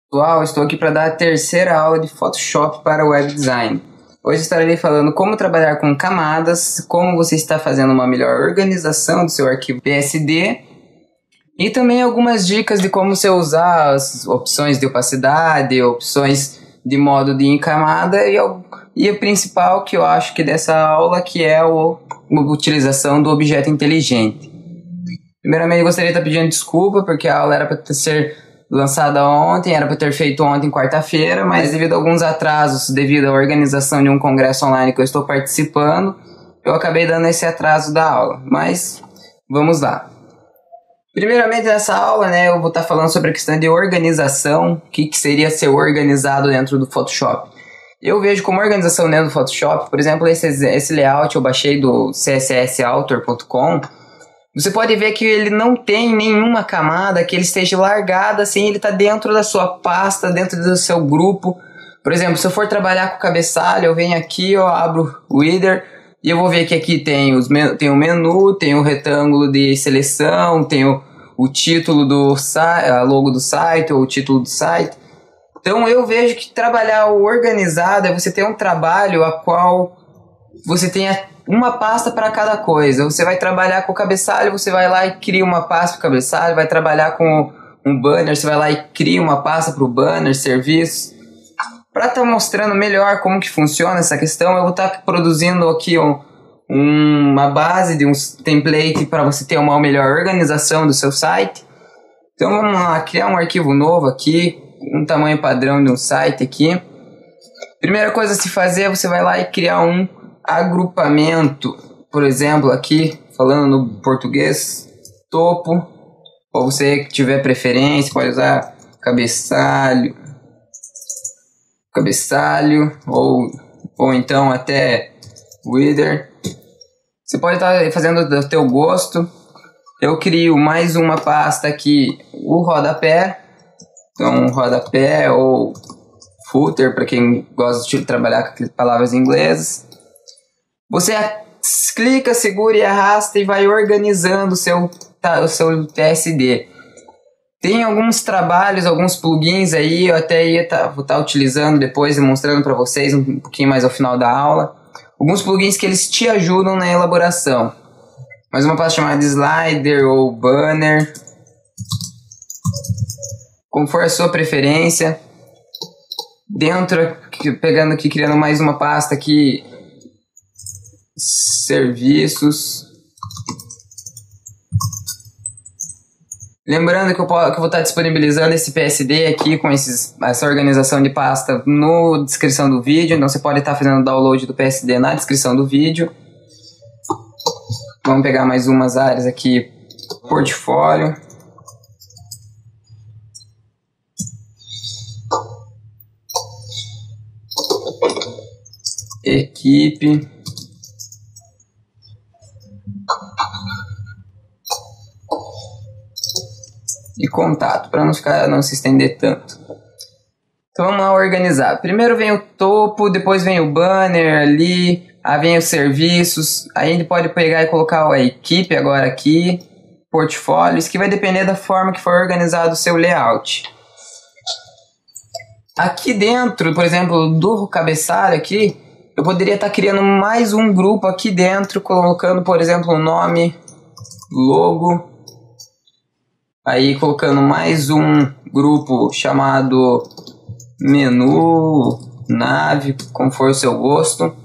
Pessoal, estou aqui para dar a terceira aula de Photoshop para Web Design. Hoje estarei falando como trabalhar com camadas, como você está fazendo uma melhor organização do seu arquivo PSD e também algumas dicas de como você usar as opções de opacidade, opções de modo de encamada e o principal que eu acho que dessa aula que é a utilização do objeto inteligente. Primeiramente, eu gostaria de estar pedindo desculpa porque a aula era para ser lançada ontem, era para ter feito ontem, quarta-feira, mas devido a alguns atrasos, devido à organização de um congresso online que eu estou participando, eu acabei dando esse atraso da aula, mas vamos lá. Primeiramente nessa aula, eu vou estar falando sobre a questão de organização, o que seria ser organizado dentro do Photoshop. Eu vejo como organização dentro do Photoshop, por exemplo, esse layout eu baixei do cssauthor.com. Você pode ver que ele não tem nenhuma camada que ele esteja largado assim, ele está dentro da sua pasta, dentro do seu grupo. Por exemplo, se eu for trabalhar com o cabeçalho, eu venho aqui, eu abro o Reader e eu vou ver que aqui tem o menu, tem o retângulo de seleção, tem o título do site, a logo do site ou o título do site. Então eu vejo que trabalhar organizado é você ter um trabalho a qual você tenha uma pasta para cada coisa. Você vai trabalhar com o cabeçalho, você vai lá e cria uma pasta para o cabeçalho, vai trabalhar com um banner, você vai lá e cria uma pasta para o banner, serviços. Para estar mostrando melhor como que funciona essa questão, eu vou estar produzindo aqui uma base de um template para você ter uma melhor organização do seu site. Então vamos lá, criar um arquivo novo aqui, um tamanho padrão de um site aqui. Primeira coisa a se fazer é você vai lá e criar um agrupamento, por exemplo, aqui falando no português, topo, ou você que tiver preferência pode usar cabeçalho ou então até Reader. Você pode estar fazendo do teu gosto. Eu crio mais uma pasta aqui, o rodapé, então rodapé ou footer para quem gosta de trabalhar com palavras inglesas. Você clica, segura e arrasta e vai organizando o seu PSD. Tem alguns trabalhos, alguns plugins aí, eu até vou estar utilizando depois e mostrando para vocês um pouquinho mais ao final da aula. Alguns plugins que eles te ajudam na elaboração. Mais uma pasta chamada Slider ou Banner, como for a sua preferência. Dentro, pegando aqui, criando mais uma pasta aqui, serviços. Lembrando que eu vou estar disponibilizando esse PSD aqui com essa organização de pasta na descrição do vídeo, então você pode estar fazendo download do PSD na descrição do vídeo. Vamos pegar mais umas áreas aqui, portfólio. Equipe. E contato, para não se estender tanto. Então vamos lá organizar. Primeiro vem o topo, depois vem o banner ali, aí vem os serviços, aí a gente pode pegar e colocar a equipe agora aqui, portfólio, isso que vai depender da forma que for organizado o seu layout. Aqui dentro, por exemplo, do cabeçalho aqui, eu poderia estar criando mais um grupo aqui dentro, colocando, por exemplo, o nome, logo. Aí colocando mais um grupo chamado menu, nave, como for o seu gosto.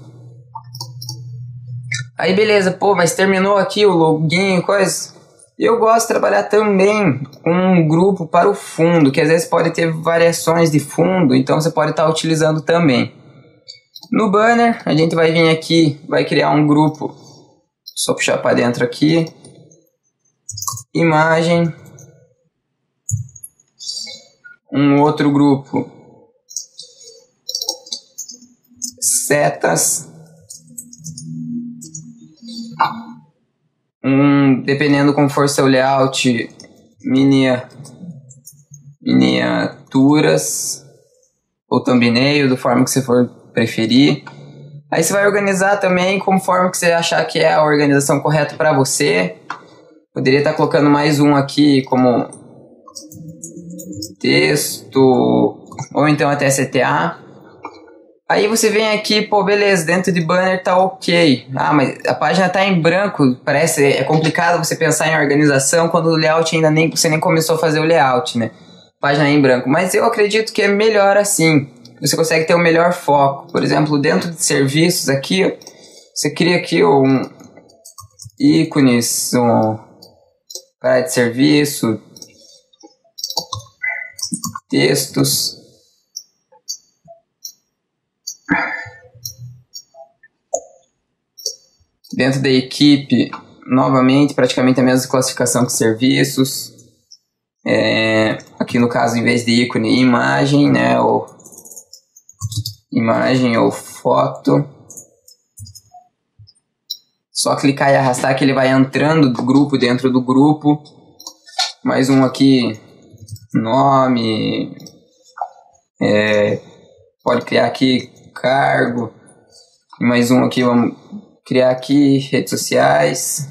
Aí beleza, mas terminou aqui o login e coisa. Eu gosto de trabalhar também com um grupo para o fundo, que às vezes pode ter variações de fundo, então você pode estar utilizando também. No banner, a gente vai vir aqui, vai criar um grupo, só puxar para dentro aqui, imagem. Um outro grupo, setas, dependendo como for seu layout, miniaturas ou thumbnail, da forma que você for preferir. Aí você vai organizar também conforme que você achar que é a organização correta para você. Poderia estar colocando mais um aqui como texto, ou então até CTA. Aí você vem aqui, pô, beleza, dentro de banner tá ok. Ah, mas a página tá em branco, parece, é complicado você pensar em organização quando o layout ainda você nem começou a fazer o layout, né? Página em branco. Mas eu acredito que é melhor assim. Você consegue ter um melhor foco. Por exemplo, dentro de serviços aqui, você cria aqui um ícones, para de serviço, textos. Dentro da equipe, novamente, praticamente a mesma classificação que serviços. Aqui no caso, em vez de ícone, imagem, né? Ou imagem ou foto. Só clicar e arrastar que ele vai entrando do grupo dentro do grupo. Mais um aqui, nome. Pode criar aqui cargo. E mais um aqui, vamos criar aqui redes sociais.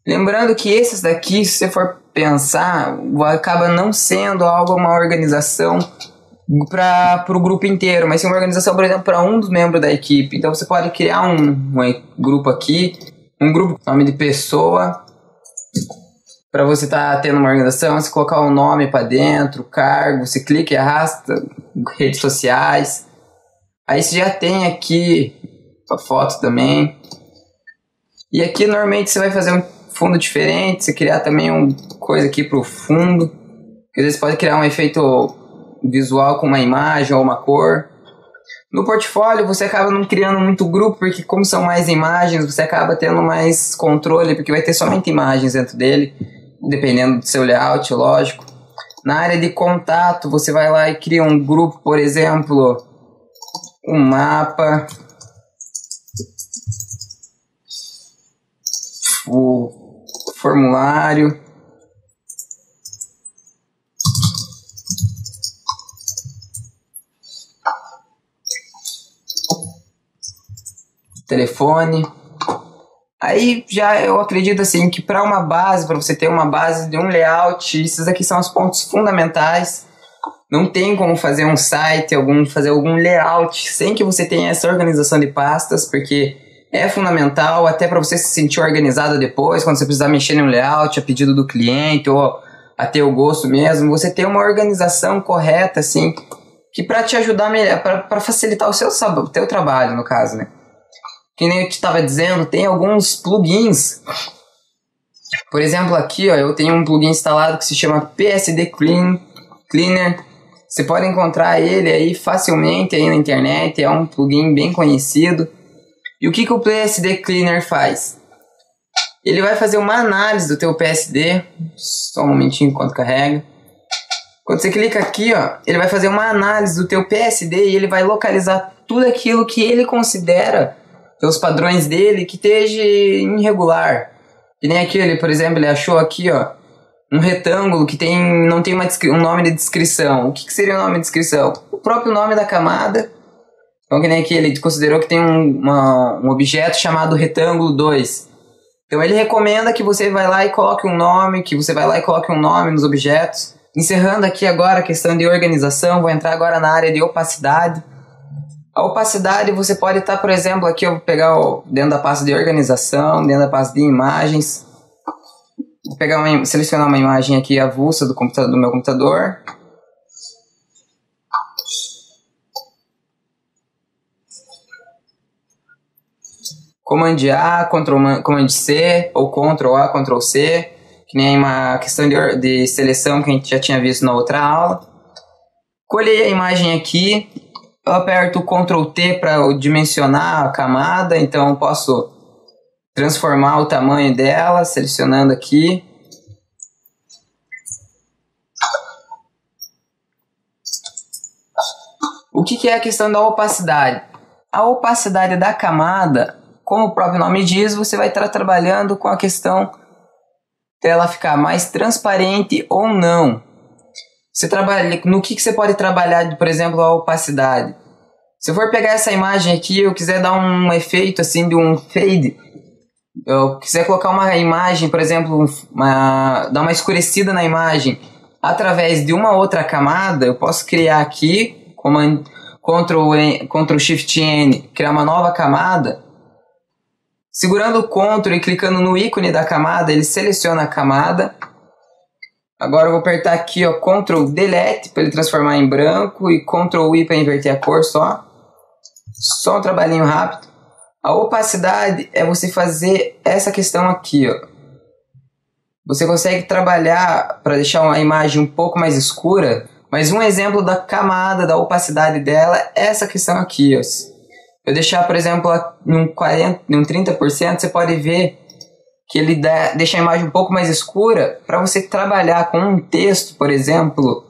Lembrando que esses daqui, se você for pensar, acaba não sendo uma organização para o grupo inteiro, mas sim uma organização, por exemplo, para um dos membros da equipe. Então você pode criar um grupo aqui, um grupo com nome de pessoa, para você estar tendo uma organização, você colocar um nome para dentro, cargo, você clica e arrasta, redes sociais. Aí você já tem aqui a foto também. E aqui normalmente você vai fazer um fundo diferente, você criar também uma coisa aqui para o fundo. Às vezes você pode criar um efeito visual com uma imagem ou uma cor. No portfólio você acaba não criando muito grupo, porque como são mais imagens, você acaba tendo mais controle, porque vai ter somente imagens dentro dele, dependendo do seu layout, lógico. Na área de contato, você vai lá e cria um grupo, por exemplo, um mapa, o formulário, telefone. Aí já eu acredito assim que para uma base, para você ter uma base de um layout, esses aqui são os pontos fundamentais. Não tem como fazer um site, fazer algum layout sem que você tenha essa organização de pastas, porque é fundamental até para você se sentir organizado depois, quando você precisar mexer em um layout a pedido do cliente ou a ter o gosto mesmo, você ter uma organização correta, assim, que para te ajudar, para facilitar o teu trabalho, no caso, né? Que nem eu te estava dizendo, tem alguns plugins. Por exemplo, aqui, ó, eu tenho um plugin instalado que se chama PSD Cleaner. Você pode encontrar ele aí facilmente aí na internet, é um plugin bem conhecido. E o que o PSD Cleaner faz? Ele vai fazer uma análise do teu PSD, só um momentinho enquanto carrega. Quando você clica aqui, ó, ele vai fazer uma análise do teu PSD e ele vai localizar tudo aquilo que ele considera, pelos padrões dele, que esteja irregular. E nem aqui, ele, por exemplo, ele achou aqui, ó, um retângulo que não tem um nome de descrição. O que seria o nome de descrição? O próprio nome da camada. Então, que nem aqui, ele considerou que tem um objeto chamado retângulo 2. Então, ele recomenda que você vai lá e coloque um nome, nos objetos. Encerrando aqui agora a questão de organização, vou entrar agora na área de opacidade. A opacidade você pode estar, por exemplo, aqui eu vou pegar dentro da pasta de organização, dentro da pasta de imagens. Vou selecionar uma imagem aqui avulsa do meu computador. Command A, Command C, ou Ctrl A, Ctrl C, que nem uma questão de seleção que a gente já tinha visto na outra aula. Colhei a imagem aqui, eu aperto o Ctrl T para dimensionar a camada, então eu posso transformar o tamanho dela, selecionando aqui. O que é a questão da opacidade? A opacidade da camada, como o próprio nome diz, você vai estar trabalhando com a questão dela ficar mais transparente ou não. Você trabalha, no que você pode trabalhar, por exemplo, a opacidade? Se eu for pegar essa imagem aqui e eu quiser dar um efeito assim de um fade, eu quiser colocar uma imagem, por exemplo, dar uma escurecida na imagem através de uma outra camada, eu posso criar aqui, Ctrl Shift N, criar uma nova camada. Segurando o Ctrl e clicando no ícone da camada, ele seleciona a camada. Agora eu vou apertar aqui, ó, Ctrl Delete para ele transformar em branco e Ctrl I para inverter a cor só. Só um trabalhinho rápido. A opacidade é você fazer essa questão aqui, ó. Você consegue trabalhar para deixar uma imagem um pouco mais escura, mas um exemplo da camada, da opacidade dela é essa questão aqui, ó. Eu deixar, por exemplo, num 30%, você pode ver que ele deixa a imagem um pouco mais escura para você trabalhar com um texto, por exemplo.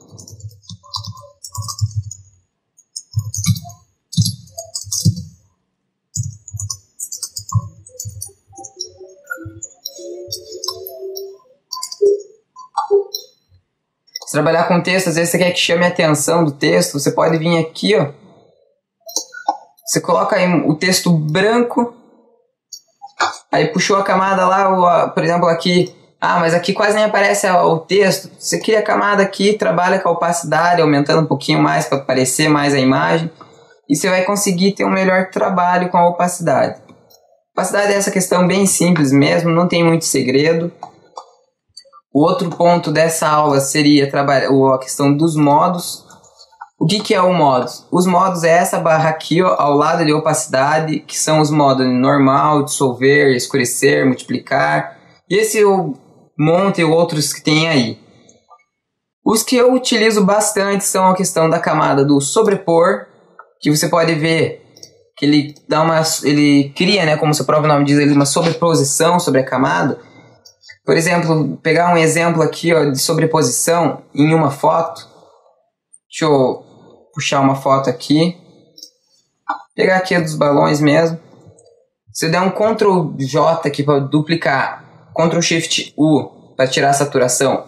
Se trabalhar com texto, às vezes você quer que chame a atenção do texto, você pode vir aqui, ó. Você coloca aí o texto branco, aí puxou a camada lá, por exemplo aqui, mas aqui quase nem aparece o texto. Você cria a camada aqui, trabalha com a opacidade, aumentando um pouquinho mais para aparecer mais a imagem, e você vai conseguir ter um melhor trabalho com a opacidade. Opacidade é essa questão bem simples mesmo, não tem muito segredo. O outro ponto dessa aula seria a questão dos modos. O que é o modos? Os modos é essa barra aqui, ó, ao lado de opacidade, que são os modos normal, dissolver, escurecer, multiplicar. E esse eu monte outros que tem aí. Os que eu utilizo bastante são a questão da camada do sobrepor, que você pode ver que ele cria, né, como seu próprio nome diz, uma sobreposição sobre a camada. Por exemplo, pegar um exemplo aqui, ó, de sobreposição em uma foto. Deixa eu puxar uma foto aqui. Pegar aqui a dos balões mesmo. Se eu der um Ctrl J aqui para duplicar, Ctrl Shift U para tirar a saturação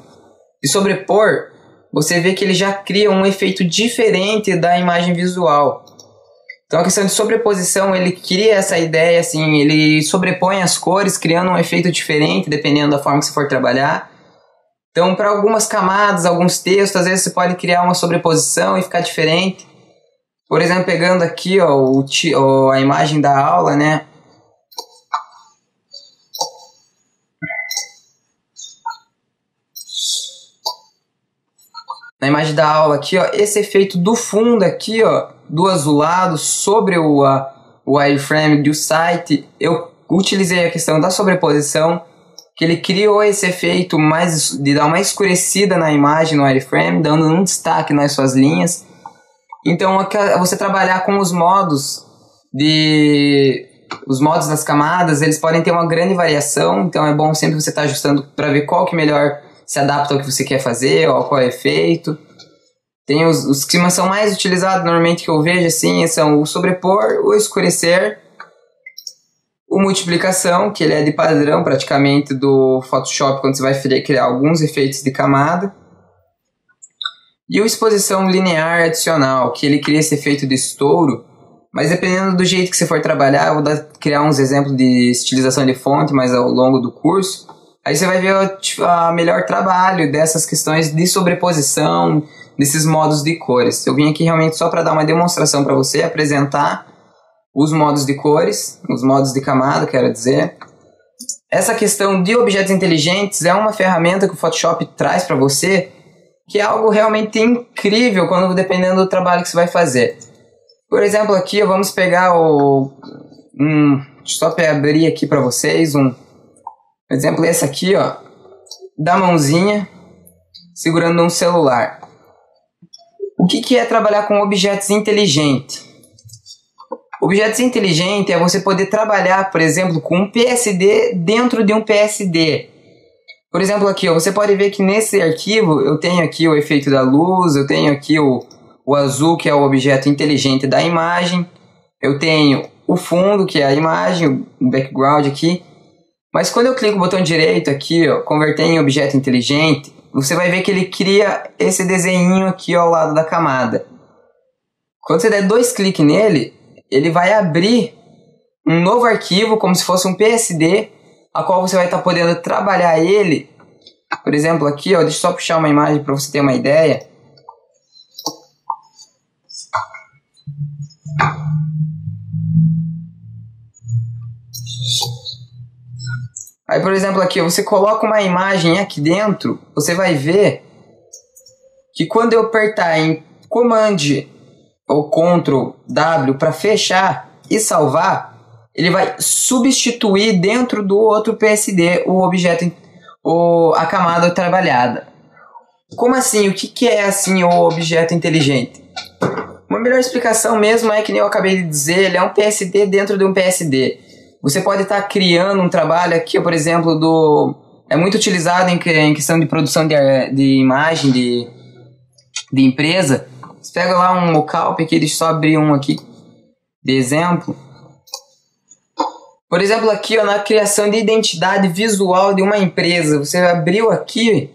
e sobrepor, você vê que ele já cria um efeito diferente da imagem visual. Então a questão de sobreposição, ele cria essa ideia, assim, ele sobrepõe as cores, criando um efeito diferente, dependendo da forma que você for trabalhar. Então, para algumas camadas, alguns textos, às vezes você pode criar uma sobreposição e ficar diferente. Por exemplo, pegando aqui, ó, a imagem da aula, né? Na imagem da aula aqui, ó, esse efeito do fundo aqui, ó, do azulado sobre o wireframe do site, eu utilizei a questão da sobreposição, que ele criou esse efeito de dar uma escurecida na imagem no wireframe, dando um destaque nas suas linhas. Então, você trabalhar com os modos das camadas, eles podem ter uma grande variação, então é bom sempre você estar ajustando para ver qual que melhor se adapta ao que você quer fazer, ou qual é o efeito. Tem os que são mais utilizados normalmente que eu vejo assim, são o sobrepor, o escurecer, o multiplicação, que ele é de padrão praticamente do Photoshop quando você vai criar alguns efeitos de camada, e o exposição linear adicional, que ele cria esse efeito de estouro, mas dependendo do jeito que você for trabalhar, eu vou criar uns exemplos de estilização de fonte mais ao longo do curso. Aí você vai ver o melhor trabalho dessas questões de sobreposição, desses modos de cores. Eu vim aqui realmente só para dar uma demonstração para você, apresentar os modos de cores, os modos de camada, quero dizer. Essa questão de objetos inteligentes é uma ferramenta que o Photoshop traz para você, que é algo realmente incrível dependendo do trabalho que você vai fazer. Por exemplo, aqui vamos pegar deixa eu só abrir aqui para vocês um exemplo, esse aqui, ó, da mãozinha segurando um celular. O que é trabalhar com objetos inteligentes? Objetos inteligentes é você poder trabalhar, por exemplo, com um PSD dentro de um PSD. Por exemplo, aqui, ó, você pode ver que nesse arquivo eu tenho aqui o efeito da luz, eu tenho aqui o azul, que é o objeto inteligente da imagem, eu tenho o fundo, que é a imagem, o background aqui. Mas quando eu clico no botão direito aqui, ó, converter em objeto inteligente, você vai ver que ele cria esse desenho aqui ao lado da camada. Quando você der 2 cliques nele, ele vai abrir um novo arquivo, como se fosse um PSD, a qual você vai estar podendo trabalhar ele. Por exemplo, aqui, ó, deixa eu só puxar uma imagem para você ter uma ideia. Aí, por exemplo, aqui, você coloca uma imagem aqui dentro, você vai ver que quando eu apertar em Command ou Ctrl W para fechar e salvar, ele vai substituir dentro do outro PSD o objeto, a camada trabalhada. Como assim? O que é assim o objeto inteligente? Uma melhor explicação mesmo é que nem eu acabei de dizer, ele é um PSD dentro de um PSD. Você pode estar criando um trabalho aqui, por exemplo, é muito utilizado em questão de produção de imagem de empresa. Você pega lá um mockup aqui, deixa eu só abrir um aqui de exemplo. Por exemplo, aqui ó, na criação de identidade visual de uma empresa, você abriu aqui,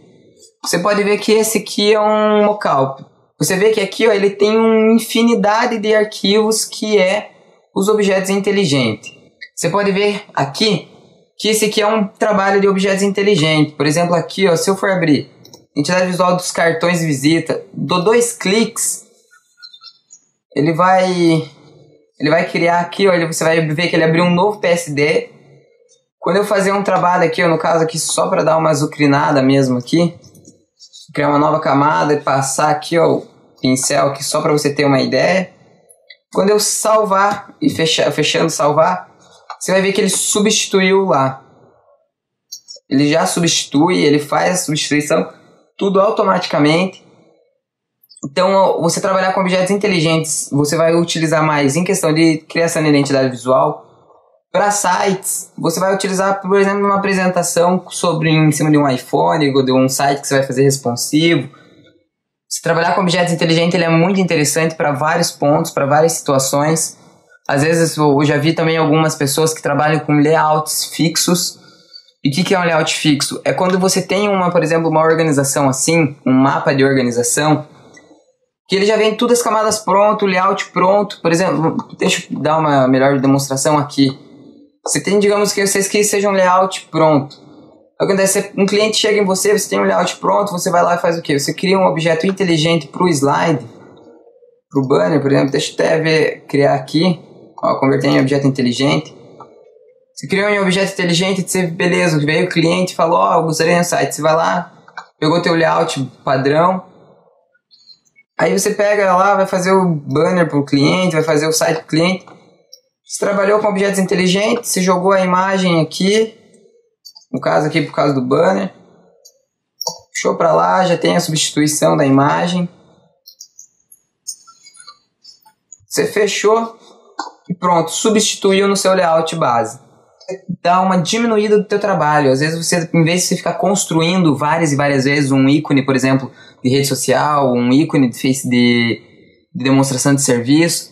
você pode ver que esse aqui é um mockup. Você vê que aqui ó, ele tem uma infinidade de arquivos que é os objetos inteligentes. Você pode ver aqui que esse aqui é um trabalho de objetos inteligentes. Por exemplo, aqui, ó, se eu for abrir identidade visual dos cartões de visita, dou 2 cliques, ele vai criar aqui, ó, você vai ver que ele abriu um novo PSD. Quando eu fazer um trabalho aqui, ó, no caso aqui, só para dar uma azucrinada mesmo aqui, criar uma nova camada e passar aqui, ó, o pincel aqui só para você ter uma ideia. Quando eu salvar e fechando salvar, você vai ver que ele substituiu lá. Ele já substitui, ele faz a substituição, tudo automaticamente. Então, você trabalhar com objetos inteligentes, você vai utilizar mais em questão de criação de identidade visual. Para sites, você vai utilizar, por exemplo, uma apresentação em cima de um iPhone ou de um site que você vai fazer responsivo. Se trabalhar com objetos inteligentes, ele é muito interessante para vários pontos, para várias situações. Às vezes eu já vi também algumas pessoas que trabalham com layouts fixos. E o que é um layout fixo? É quando você tem por exemplo, uma organização assim, um mapa de organização, que ele já vem todas as camadas pronto, o layout pronto. Por exemplo, deixa eu dar uma melhor demonstração aqui. Você tem, digamos que vocês que seja um layout pronto. Acontece, um cliente chega em você tem um layout pronto, você vai lá e faz o quê? Você cria um objeto inteligente para o slide, para o banner, por exemplo. Deixa eu até criar aqui. Ó, converter em objeto inteligente. Você criou um objeto inteligente, você, beleza, veio o cliente e falou, ó, eu gostaria de um site. Você vai lá, pegou teu layout padrão. Aí você pega lá, vai fazer o banner para o cliente, vai fazer o site para o cliente. Você trabalhou com objetos inteligentes, você jogou a imagem aqui, no caso aqui por causa do banner. Puxou para lá, já tem a substituição da imagem. Você fechou. E pronto, substituiu no seu layout base. Dá uma diminuída do teu trabalho. Às vezes você, em vez de você ficar construindo várias e várias vezes um ícone, por exemplo, de rede social, um ícone de demonstração de serviço,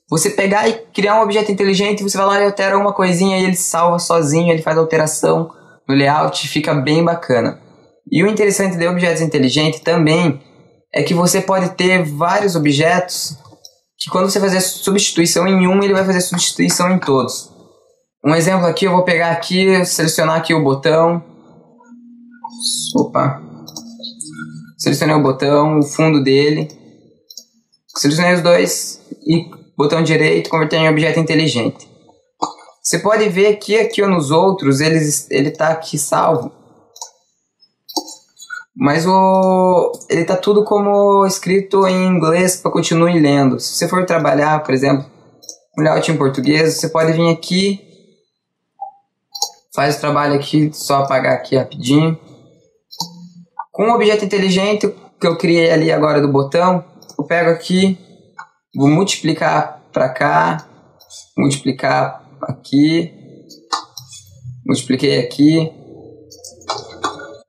você pegar e criar um objeto inteligente, você vai lá e altera uma coisinha e ele salva sozinho, ele faz a alteração no layout, fica bem bacana. E o interessante de objetos inteligentes também é que você pode ter vários objetos que quando você fazer substituição em um, ele vai fazer substituição em todos. Um exemplo aqui, eu vou pegar aqui, selecionar aqui o botão. Opa. Selecionei o botão, o fundo dele. Selecionei os dois e botão direito, converter em objeto inteligente. Você pode ver que aqui ou nos outros, ele está aqui salvo. Mas ele tá tudo como escrito em inglês para continue lendo. Se você for trabalhar, por exemplo, um layout em português, você pode vir aqui, faz o trabalho aqui, só apagar aqui rapidinho. Com o objeto inteligente que eu criei ali agora do botão, eu pego aqui, vou multiplicar para cá, multiplicar aqui, multipliquei aqui.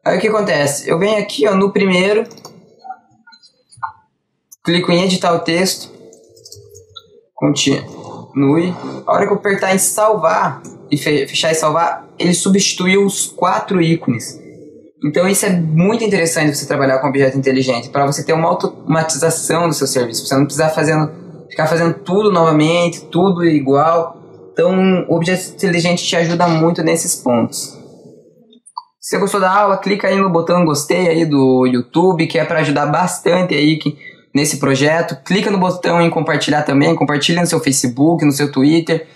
Aí o que acontece? Eu venho aqui ó, no primeiro, clico em editar o texto, continue. A hora que eu apertar em salvar e fechar e salvar, ele substituiu os 4 ícones. Então isso é muito interessante você trabalhar com objeto inteligente, para você ter uma automatização do seu serviço, você não precisar ficar fazendo tudo novamente, tudo igual. Então o objeto inteligente te ajuda muito nesses pontos. Se você gostou da aula, clica aí no botão gostei aí do YouTube, que é para ajudar bastante aí nesse projeto. Clica no botão em compartilhar também, compartilha no seu Facebook, no seu Twitter,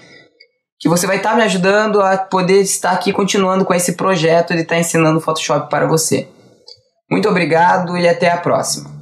que você vai estar me ajudando a poder estar aqui continuando com esse projeto de estar ensinando Photoshop para você. Muito obrigado e até a próxima.